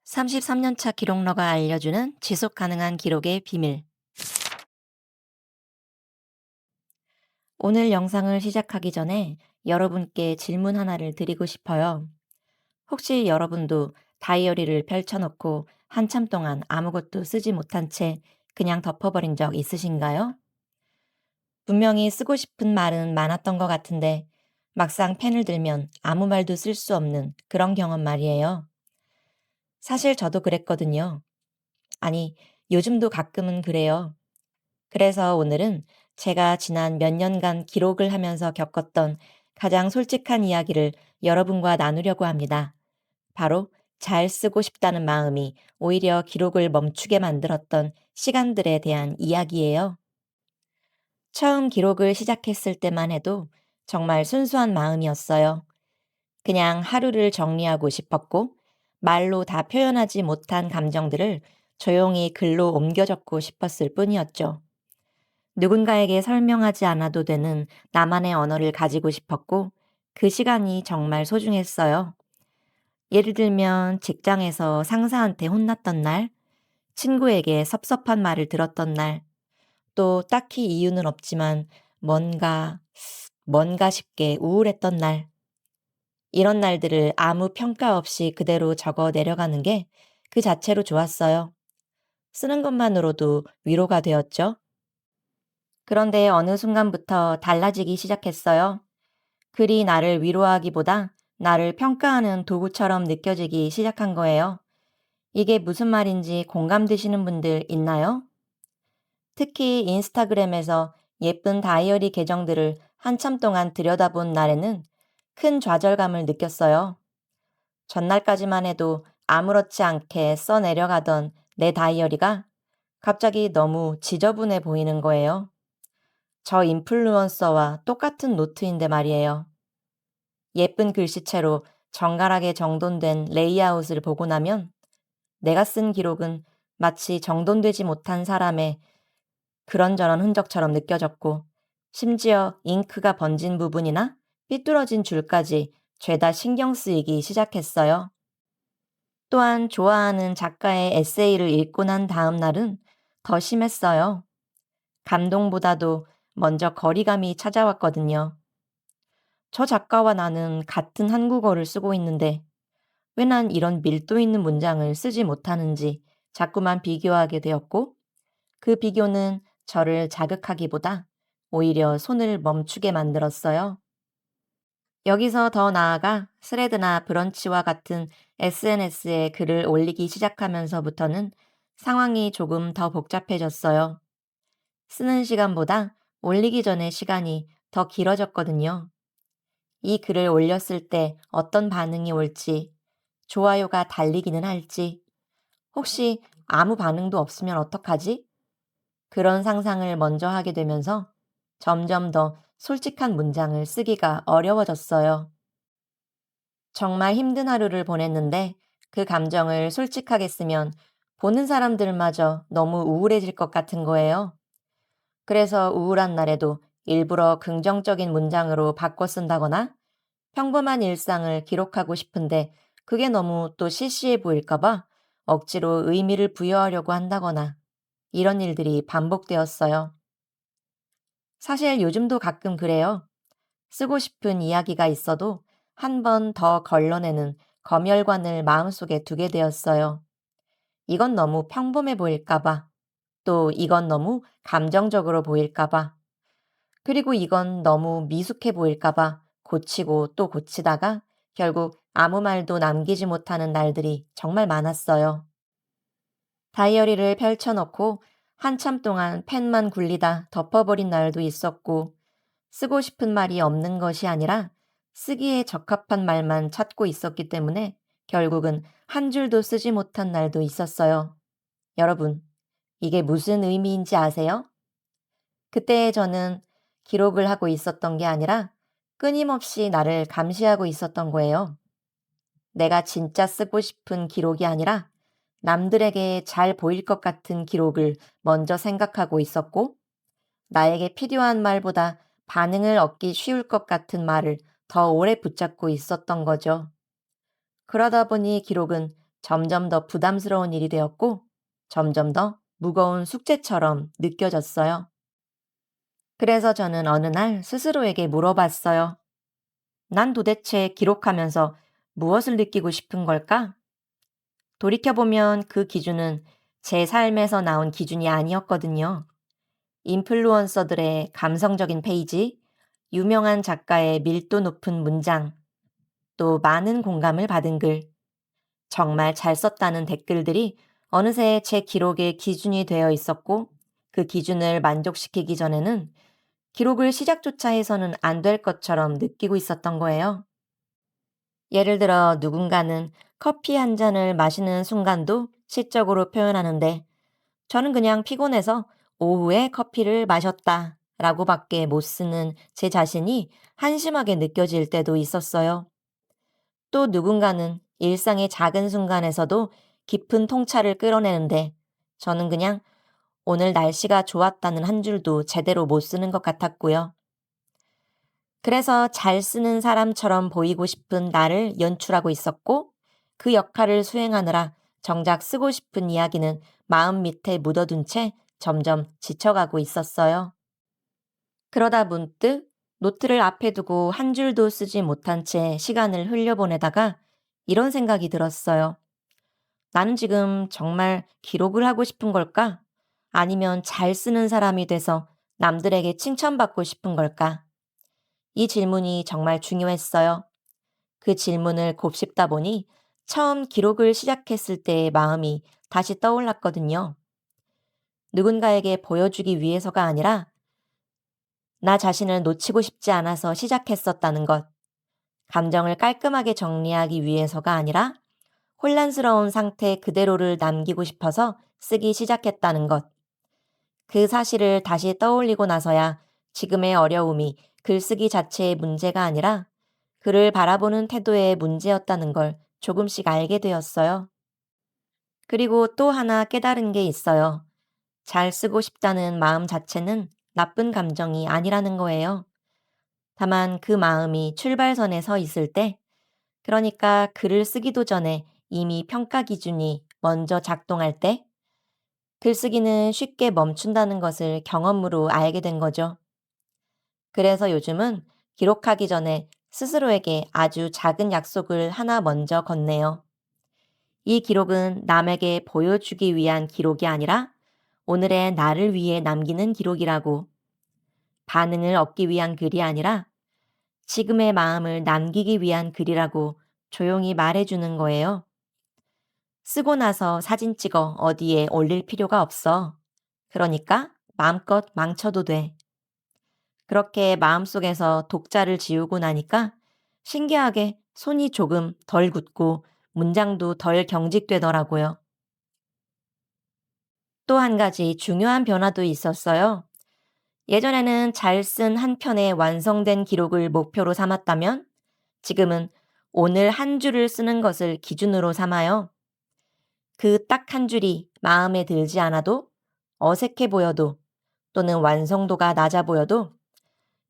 33년 차 기록러가 알려주는 지속 가능한 기록의 비밀. 오늘 영상을 시작하기 전에 여러분께 질문 하나를 드리고 싶어요. 혹시 여러분도 다이어리를 펼쳐놓고 한참 동안 아무것도 쓰지 못한 채 그냥 덮어버린 적 있으신가요? 분명히 쓰고 싶은 말은 많았던 것 같은데 막상 펜을 들면 아무 말도 쓸 수 없는 그런 경험 말이에요. 사실 저도 그랬거든요. 아니, 요즘도 가끔은 그래요. 그래서 오늘은 제가 지난 몇 년간 기록을 하면서 겪었던 가장 솔직한 이야기를 여러분과 나누려고 합니다. 바로 잘 쓰고 싶다는 마음이 오히려 기록을 멈추게 만들었던 시간들에 대한 이야기예요. 처음 기록을 시작했을 때만 해도 정말 순수한 마음이었어요. 그냥 하루를 정리하고 싶었고, 말로 다 표현하지 못한 감정들을 조용히 글로 옮겨 적고 싶었을 뿐이었죠. 누군가에게 설명하지 않아도 되는 나만의 언어를 가지고 싶었고, 그 시간이 정말 소중했어요. 예를 들면 직장에서 상사한테 혼났던 날, 친구에게 섭섭한 말을 들었던 날, 또 딱히 이유는 없지만 뭔가, 뭔가 싶게 우울했던 날, 이런 날들을 아무 평가 없이 그대로 적어 내려가는 게 그 자체로 좋았어요. 쓰는 것만으로도 위로가 되었죠. 그런데 어느 순간부터 달라지기 시작했어요. 글이 나를 위로하기보다 나를 평가하는 도구처럼 느껴지기 시작한 거예요. 이게 무슨 말인지 공감되시는 분들 있나요? 특히 인스타그램에서 예쁜 다이어리 계정들을 한참 동안 들여다본 날에는 큰 좌절감을 느꼈어요. 전날까지만 해도 아무렇지 않게 써 내려가던 내 다이어리가 갑자기 너무 지저분해 보이는 거예요. 저 인플루언서와 똑같은 노트인데 말이에요. 예쁜 글씨체로 정갈하게 정돈된 레이아웃을 보고 나면 내가 쓴 기록은 마치 정돈되지 못한 사람의 그런저런 흔적처럼 느껴졌고, 심지어 잉크가 번진 부분이나 삐뚤어진 줄까지 죄다 신경 쓰이기 시작했어요. 또한 좋아하는 작가의 에세이를 읽고 난 다음 날은 더 심했어요. 감동보다도 먼저 거리감이 찾아왔거든요. 저 작가와 나는 같은 한국어를 쓰고 있는데 왜 난 이런 밀도 있는 문장을 쓰지 못하는지 자꾸만 비교하게 되었고, 그 비교는 저를 자극하기보다 오히려 손을 멈추게 만들었어요. 여기서 더 나아가 스레드나 브런치와 같은 SNS에 글을 올리기 시작하면서부터는 상황이 조금 더 복잡해졌어요. 쓰는 시간보다 올리기 전의 시간이 더 길어졌거든요. 이 글을 올렸을 때 어떤 반응이 올지, 좋아요가 달리기는 할지, 혹시 아무 반응도 없으면 어떡하지? 그런 상상을 먼저 하게 되면서 점점 더 솔직한 문장을 쓰기가 어려워졌어요. 정말 힘든 하루를 보냈는데 그 감정을 솔직하게 쓰면 보는 사람들마저 너무 우울해질 것 같은 거예요. 그래서 우울한 날에도 일부러 긍정적인 문장으로 바꿔 쓴다거나 평범한 일상을 기록하고 싶은데 그게 너무 또 시시해 보일까봐 억지로 의미를 부여하려고 한다거나 이런 일들이 반복되었어요. 사실 요즘도 가끔 그래요. 쓰고 싶은 이야기가 있어도 한 번 더 걸러내는 검열관을 마음속에 두게 되었어요. 이건 너무 평범해 보일까봐, 또 이건 너무 감정적으로 보일까봐, 그리고 이건 너무 미숙해 보일까봐 고치고 또 고치다가 결국 아무 말도 남기지 못하는 날들이 정말 많았어요. 다이어리를 펼쳐놓고 한참 동안 펜만 굴리다 덮어버린 날도 있었고, 쓰고 싶은 말이 없는 것이 아니라 쓰기에 적합한 말만 찾고 있었기 때문에 결국은 한 줄도 쓰지 못한 날도 있었어요. 여러분, 이게 무슨 의미인지 아세요? 그때 저는 기록을 하고 있었던 게 아니라 끊임없이 나를 감시하고 있었던 거예요. 내가 진짜 쓰고 싶은 기록이 아니라 남들에게 잘 보일 것 같은 기록을 먼저 생각하고 있었고, 나에게 필요한 말보다 반응을 얻기 쉬울 것 같은 말을 더 오래 붙잡고 있었던 거죠. 그러다 보니 기록은 점점 더 부담스러운 일이 되었고, 점점 더 무거운 숙제처럼 느껴졌어요. 그래서 저는 어느 날 스스로에게 물어봤어요. 난 도대체 기록하면서 무엇을 느끼고 싶은 걸까? 돌이켜보면 그 기준은 제 삶에서 나온 기준이 아니었거든요. 인플루언서들의 감성적인 페이지, 유명한 작가의 밀도 높은 문장, 또 많은 공감을 받은 글, 정말 잘 썼다는 댓글들이 어느새 제 기록의 기준이 되어 있었고, 그 기준을 만족시키기 전에는 기록을 시작조차 해서는 안 될 것처럼 느끼고 있었던 거예요. 예를 들어 누군가는 커피 한 잔을 마시는 순간도 시적으로 표현하는데, 저는 그냥 피곤해서 오후에 커피를 마셨다 라고 밖에 못 쓰는 제 자신이 한심하게 느껴질 때도 있었어요. 또 누군가는 일상의 작은 순간에서도 깊은 통찰을 끌어내는데, 저는 그냥 오늘 날씨가 좋았다는 한 줄도 제대로 못 쓰는 것 같았고요. 그래서 잘 쓰는 사람처럼 보이고 싶은 나를 연출하고 있었고, 그 역할을 수행하느라 정작 쓰고 싶은 이야기는 마음 밑에 묻어둔 채 점점 지쳐가고 있었어요. 그러다 문득 노트를 앞에 두고 한 줄도 쓰지 못한 채 시간을 흘려보내다가 이런 생각이 들었어요. 나는 지금 정말 기록을 하고 싶은 걸까? 아니면 잘 쓰는 사람이 돼서 남들에게 칭찬받고 싶은 걸까? 이 질문이 정말 중요했어요. 그 질문을 곱씹다 보니 처음 기록을 시작했을 때의 마음이 다시 떠올랐거든요. 누군가에게 보여주기 위해서가 아니라 나 자신을 놓치고 싶지 않아서 시작했었다는 것. 감정을 깔끔하게 정리하기 위해서가 아니라 혼란스러운 상태 그대로를 남기고 싶어서 쓰기 시작했다는 것. 그 사실을 다시 떠올리고 나서야 지금의 어려움이 글쓰기 자체의 문제가 아니라 그를 바라보는 태도의 문제였다는 걸 조금씩 알게 되었어요. 그리고 또 하나 깨달은 게 있어요. 잘 쓰고 싶다는 마음 자체는 나쁜 감정이 아니라는 거예요. 다만 그 마음이 출발선에 서 있을 때, 그러니까 글을 쓰기도 전에 이미 평가 기준이 먼저 작동할 때, 글쓰기는 쉽게 멈춘다는 것을 경험으로 알게 된 거죠. 그래서 요즘은 기록하기 전에 스스로에게 아주 작은 약속을 하나 먼저 건네요. 이 기록은 남에게 보여주기 위한 기록이 아니라 오늘의 나를 위해 남기는 기록이라고. 반응을 얻기 위한 글이 아니라 지금의 마음을 남기기 위한 글이라고 조용히 말해주는 거예요. 쓰고 나서 사진 찍어 어디에 올릴 필요가 없어. 그러니까 마음껏 망쳐도 돼. 그렇게 마음속에서 독자를 지우고 나니까 신기하게 손이 조금 덜 굳고 문장도 덜 경직되더라고요. 또 한 가지 중요한 변화도 있었어요. 예전에는 잘 쓴 한 편의 완성된 기록을 목표로 삼았다면 지금은 오늘 한 줄을 쓰는 것을 기준으로 삼아요. 그 딱 한 줄이 마음에 들지 않아도, 어색해 보여도, 또는 완성도가 낮아 보여도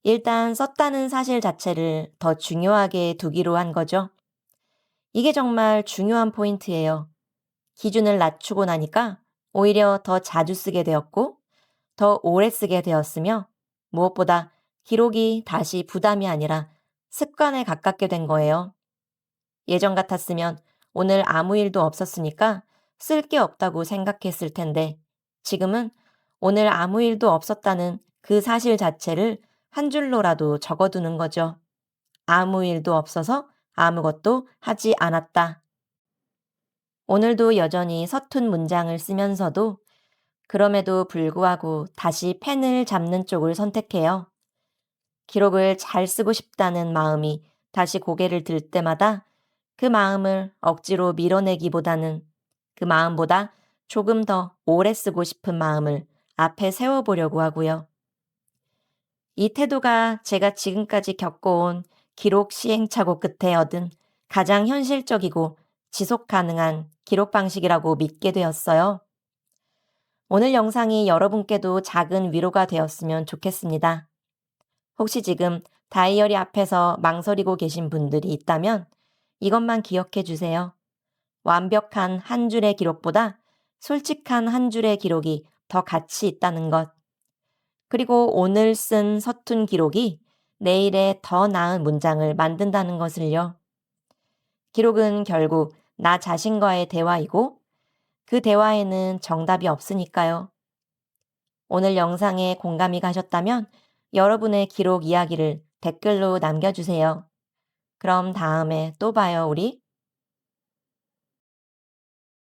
일단 썼다는 사실 자체를 더 중요하게 두기로 한 거죠. 이게 정말 중요한 포인트예요. 기준을 낮추고 나니까 오히려 더 자주 쓰게 되었고, 더 오래 쓰게 되었으며, 무엇보다 기록이 다시 부담이 아니라 습관에 가깝게 된 거예요. 예전 같았으면 오늘 아무 일도 없었으니까 쓸 게 없다고 생각했을 텐데, 지금은 오늘 아무 일도 없었다는 그 사실 자체를 한 줄로라도 적어두는 거죠. 아무 일도 없어서 아무것도 하지 않았다. 오늘도 여전히 서툰 문장을 쓰면서도 그럼에도 불구하고 다시 펜을 잡는 쪽을 선택해요. 기록을 잘 쓰고 싶다는 마음이 다시 고개를 들 때마다 그 마음을 억지로 밀어내기보다는 그 마음보다 조금 더 오래 쓰고 싶은 마음을 앞에 세워보려고 하고요. 이 태도가 제가 지금까지 겪어온 기록 시행착오 끝에 얻은 가장 현실적이고 지속 가능한 기록 방식이라고 믿게 되었어요. 오늘 영상이 여러분께도 작은 위로가 되었으면 좋겠습니다. 혹시 지금 다이어리 앞에서 망설이고 계신 분들이 있다면 이것만 기억해 주세요. 완벽한 한 줄의 기록보다 솔직한 한 줄의 기록이 더 가치 있다는 것. 그리고 오늘 쓴 서툰 기록이 내일의 더 나은 문장을 만든다는 것을요. 기록은 결국 나 자신과의 대화이고 그 대화에는 정답이 없으니까요. 오늘 영상에 공감이 가셨다면 여러분의 기록 이야기를 댓글로 남겨주세요. 그럼 다음에 또 봐요, 우리.